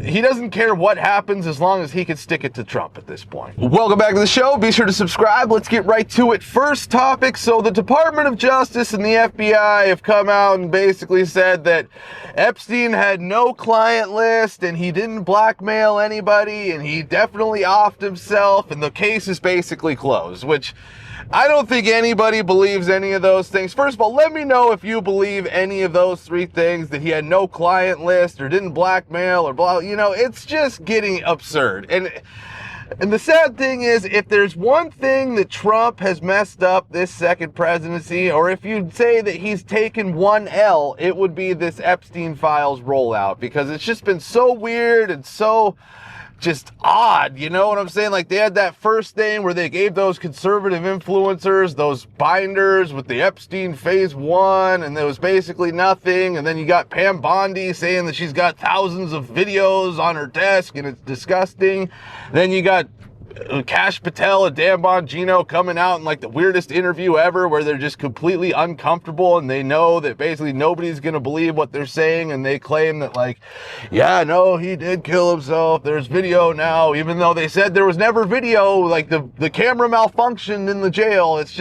he doesn't care what happens as long as he can stick it to Trump at this point. Welcome back to the show. Be sure to subscribe. Let's get right to it. First topic. So the Department of Justice and the FBI have come out and basically said that Epstein had no client list and he didn't blackmail anybody and he definitely offed himself and the case is basically closed, which I don't think anybody believes any of those things. First of all, let me know if you believe any of those three things, that he had no client list or didn't blackmail or blah. You know, it's just getting absurd. And the sad thing is, if there's one thing that Trump has messed up this second presidency, or if you'd say that he's taken one L, it would be this Epstein files rollout, because it's just been so weird and so just odd, you know what I'm saying? Like, they had that first thing where they gave those conservative influencers those binders with the Epstein phase 1, and there was basically nothing. And then you got Pam Bondi saying that she's got thousands of videos on her desk and it's disgusting. Then you got Kash Patel and Dan Bongino coming out in like the weirdest interview ever, where they're just completely uncomfortable and they know that basically nobody's going to believe what they're saying, and they claim that, like, yeah, no, he did kill himself, there's video now, even though they said there was never video. Like, the camera malfunctioned in the jail. It's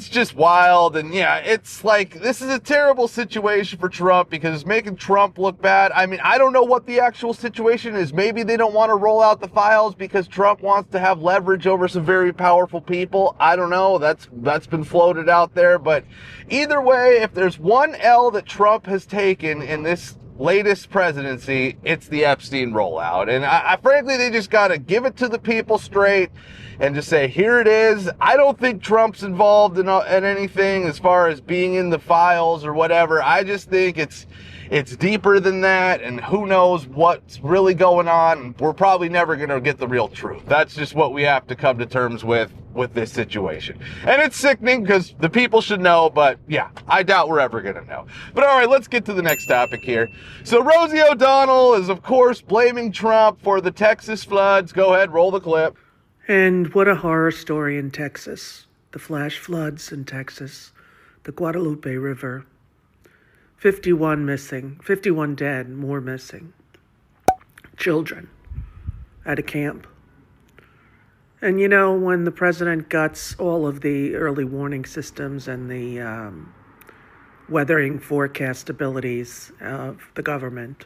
just wild. And yeah, it's like, this is a terrible situation for Trump because it's making Trump look bad. I mean, I don't know what the actual situation is. Maybe they don't want to roll out the files because Trump wants to have leverage over some very powerful people. I don't know. That's been floated out there. But either way, if there's one L that Trump has taken in this latest presidency, it's the Epstein rollout. And I frankly, they just got to give it to the people straight and just say, here it is. I don't think Trump's involved in anything as far as being in the files or whatever. I just think it's deeper than that, and who knows what's really going on. We're probably never going to get the real truth. That's just what we have to come to terms with this situation. And it's sickening because the people should know, but yeah, I doubt we're ever going to know. But all right, let's get to the next topic here. So Rosie O'Donnell is, of course, blaming Trump for the Texas floods. Go ahead, roll the clip. And what a horror story in Texas. The flash floods in Texas, the Guadalupe River. 51 missing, 51 dead, more missing. Children at a camp. And you know, when the president guts all of the early warning systems and the weathering forecast abilities of the government,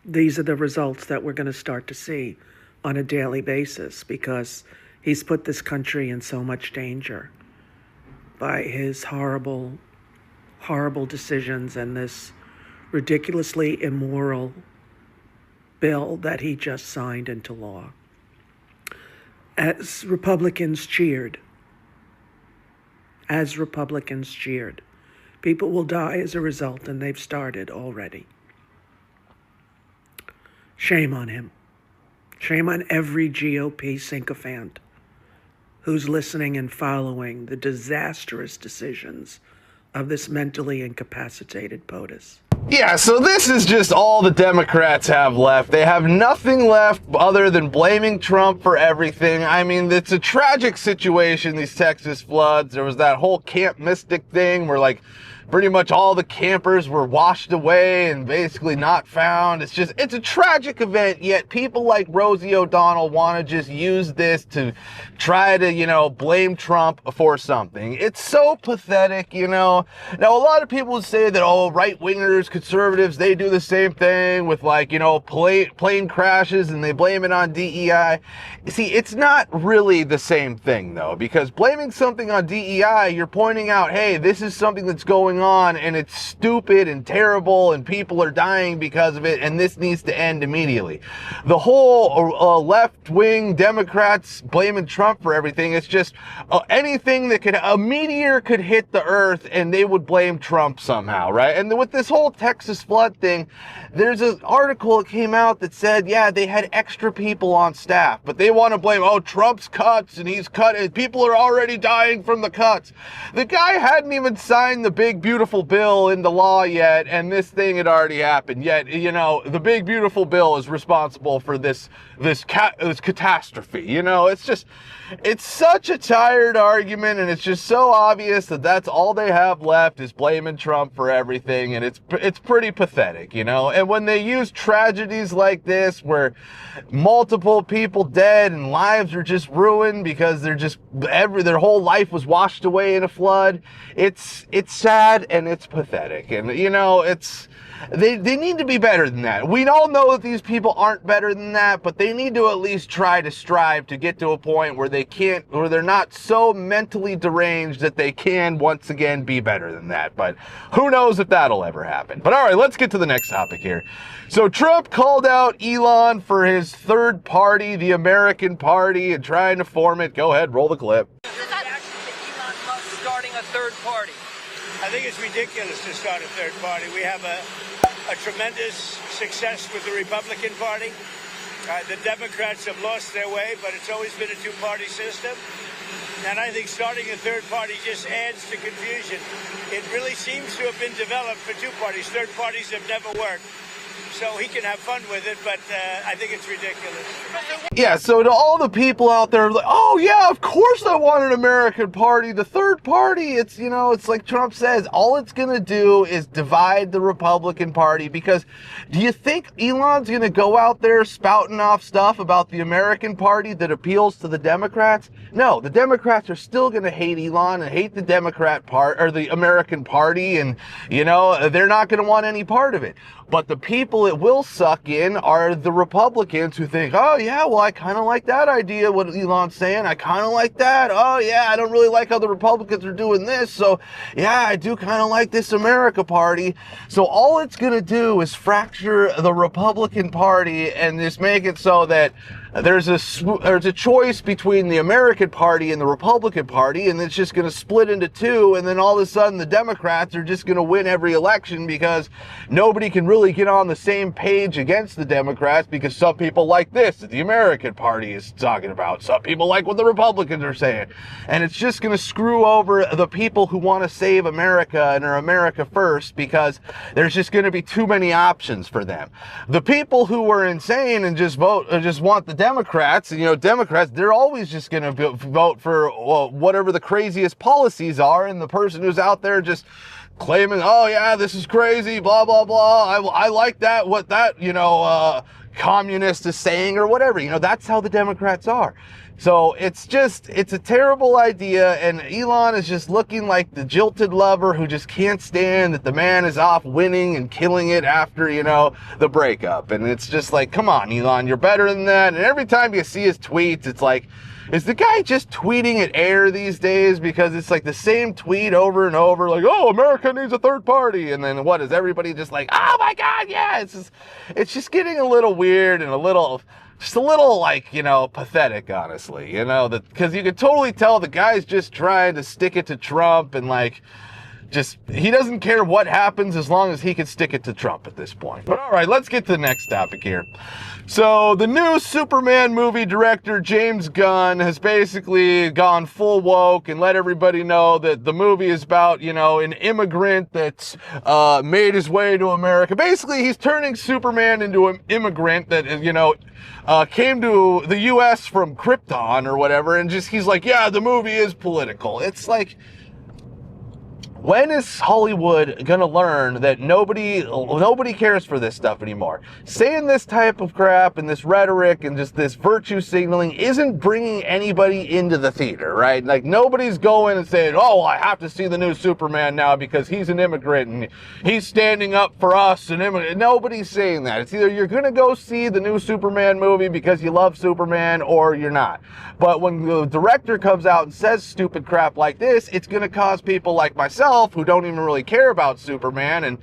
these are the results that we're going to start to see on a daily basis, because he's put this country in so much danger by his horrible decisions and this ridiculously immoral bill that he just signed into law. As Republicans cheered, people will die as a result, and they've started already. Shame on him. Shame on every GOP sycophant who's listening and following the disastrous decisions of this mentally incapacitated POTUS. Yeah, so this is just all the Democrats have left. They have nothing left other than blaming Trump for everything. I mean, it's a tragic situation, these Texas floods. There was that whole Camp Mystic thing where, like, pretty much all the campers were washed away and basically not found. It's a tragic event, yet people like Rosie O'Donnell want to just use this to try to, you know, blame Trump for something. It's so pathetic, you know. Now, a lot of people would say that, oh, right-wingers, conservatives, they do the same thing with, like, you know, plane crashes and they blame it on DEI. See, it's not really the same thing, though, because blaming something on DEI, you're pointing out, hey, this is something that's going on and it's stupid and terrible and people are dying because of it, and this needs to end immediately. The whole left-wing Democrats blaming Trump for everything, it's just anything that a meteor could hit the earth and they would blame Trump somehow, right? And with this whole Texas flood thing, there's an article that came out that said, yeah, they had extra people on staff, but they want to blame, oh, Trump's cuts and he's cut, people are already dying from the cuts. The guy hadn't even signed the big beautiful bill into law yet, and this thing had already happened. Yet, you know, the big beautiful bill is responsible for this catastrophe. You know, it's such a tired argument, and it's just so obvious that that's all they have left is blaming Trump for everything, and it's pretty pathetic, you know. And when they use tragedies like this, where multiple people dead and lives are just ruined because their whole life was washed away in a flood, it's sad and it's pathetic, and you know, they need to be better than that. We all know that these people aren't better than that, but they need to at least try to strive to get to a point where they're not so mentally deranged that they can once again be better than that. But who knows if that'll ever happen. But all right, let's get to the next topic here. So Trump called out Elon for his third party, the American Party, and trying to form it. Go ahead, roll the clip. Your reaction to Elon Musk starting a third party? I think it's ridiculous to start a third party. We have a tremendous success with the Republican Party. The Democrats have lost their way, but it's always been a two-party system. And I think starting a third party just adds to confusion. It really seems to have been developed for two parties. Third parties have never worked. So he can have fun with it, but I think it's ridiculous. Yeah, so to all the people out there, like, oh yeah, of course I want an American party. The third party, it's, you know, it's like Trump says, all it's going to do is divide the Republican Party. Because do you think Elon's going to go out there spouting off stuff about the American Party that appeals to the Democrats? No, the Democrats are still going to hate Elon and hate the Democrat part, or the American Party, and, you know, they're not going to want any part of it. But the people it will suck in are the Republicans who think, oh yeah, well, I kind of like that idea, what Elon's saying. I kind of like that. Oh yeah, I don't really like how the Republicans are doing this. So yeah, I do kind of like this America Party. So all it's going to do is fracture the Republican Party and just make it so that there's a choice between the American Party and the Republican Party, and it's just going to split into two, and then all of a sudden the Democrats are just going to win every election because nobody can really get on the same page against the Democrats, because some people like this that the American Party is talking about. Some people like what the Republicans are saying. And it's just going to screw over the people who want to save America and are America first, because there's just going to be too many options for them. The people who are insane and just want the Democrats, you know, Democrats, they're always just going to vote for whatever the craziest policies are, and the person who's out there just claiming, oh yeah, this is crazy, blah, blah, blah, I like that, what that, you know, communist is saying, or whatever, you know, that's how the Democrats are. So it's a terrible idea, and Elon is just looking like the jilted lover who just can't stand that the man is off winning and killing it after, you know, the breakup. And it's just like, come on, Elon, you're better than that. And every time you see his tweets, it's like, is the guy just tweeting at air these days? Because it's like the same tweet over and over, like, oh, America needs a third party. And then what, is everybody just like, oh my God, yeah, it's just getting a little weird and just a little like, you know, pathetic, honestly, you know, because you could totally tell the guy's just trying to stick it to Trump, and like, he doesn't care what happens as long as he can stick it to Trump at this point. But all right, let's get to the next topic here. So the new Superman movie director, James Gunn, has basically gone full woke and let everybody know that the movie is about, you know, an immigrant that's made his way to America. Basically, he's turning Superman into an immigrant that, you know, came to the U.S. from Krypton or whatever, and he's like, yeah, the movie is political. It's like, when is Hollywood gonna learn that nobody cares for this stuff anymore? Saying this type of crap and this rhetoric and just this virtue signaling isn't bringing anybody into the theater, right? Like, nobody's going and saying, oh, well, I have to see the new Superman now because he's an immigrant and he's standing up for us. And nobody's saying that. It's either you're gonna go see the new Superman movie because you love Superman, or you're not. But when the director comes out and says stupid crap like this, it's gonna cause people like myself, who don't even really care about Superman and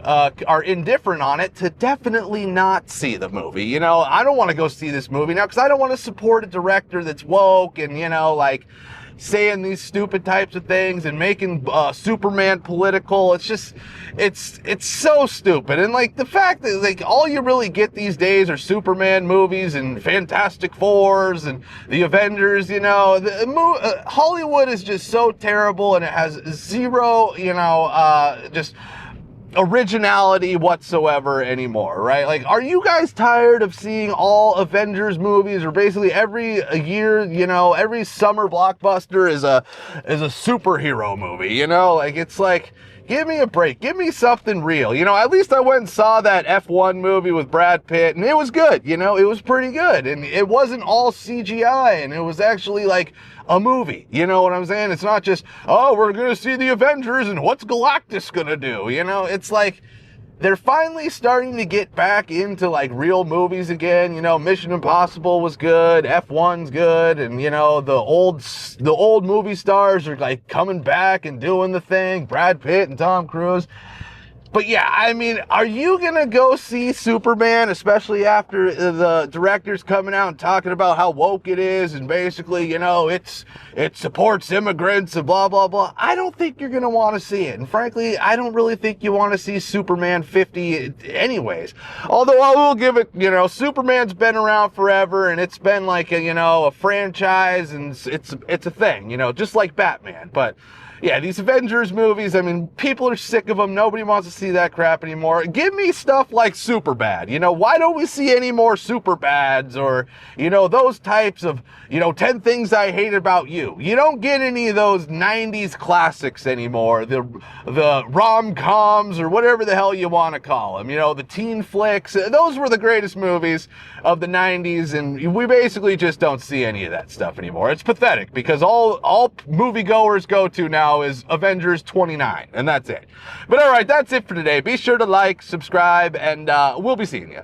are indifferent on it, to definitely not see the movie. You know, I don't want to go see this movie now because I don't want to support a director that's woke and, you know, like, saying these stupid types of things and making Superman political. It's just, it's so stupid. And like the fact that like all you really get these days are Superman movies and Fantastic Fours and the Avengers, you know, Hollywood is just so terrible, and it has zero, you know, just originality whatsoever anymore, right? Like, are you guys tired of seeing all Avengers movies, or basically every year, you know, every summer blockbuster is a superhero movie, you know? Like, it's like, give me a break. Give me something real. You know, at least I went and saw that F1 movie with Brad Pitt, and it was good. You know, it was pretty good. And it wasn't all CGI, and it was actually like a movie. You know what I'm saying? It's not just, oh, we're going to see the Avengers, and what's Galactus going to do? You know, it's like, they're finally starting to get back into like real movies again. You know, Mission Impossible was good, F1's good, and you know, the old movie stars are like coming back and doing the thing, Brad Pitt and Tom Cruise. But yeah, I mean, are you gonna go see Superman, especially after the director's coming out and talking about how woke it is, and basically, you know, it supports immigrants and blah, blah, blah? I don't think you're gonna want to see it. And frankly, I don't really think you want to see Superman 50 anyways. Although I will give it, you know, Superman's been around forever, and it's been like a, you know, a franchise, and it's a thing, you know, just like Batman. But yeah, these Avengers movies, I mean, people are sick of them. Nobody wants to see that crap anymore. Give me stuff like Superbad. You know, why don't we see any more Superbads, or, you know, those types of, you know, 10 Things I Hate About You. You don't get any of those 90s classics anymore. The rom-coms, or whatever the hell you want to call them. You know, the teen flicks. Those were the greatest movies of the 90s, and we basically just don't see any of that stuff anymore. It's pathetic, because all moviegoers go to now is Avengers 29, and that's it. But all right, that's it for today. Be sure to like, subscribe, and we'll be seeing you.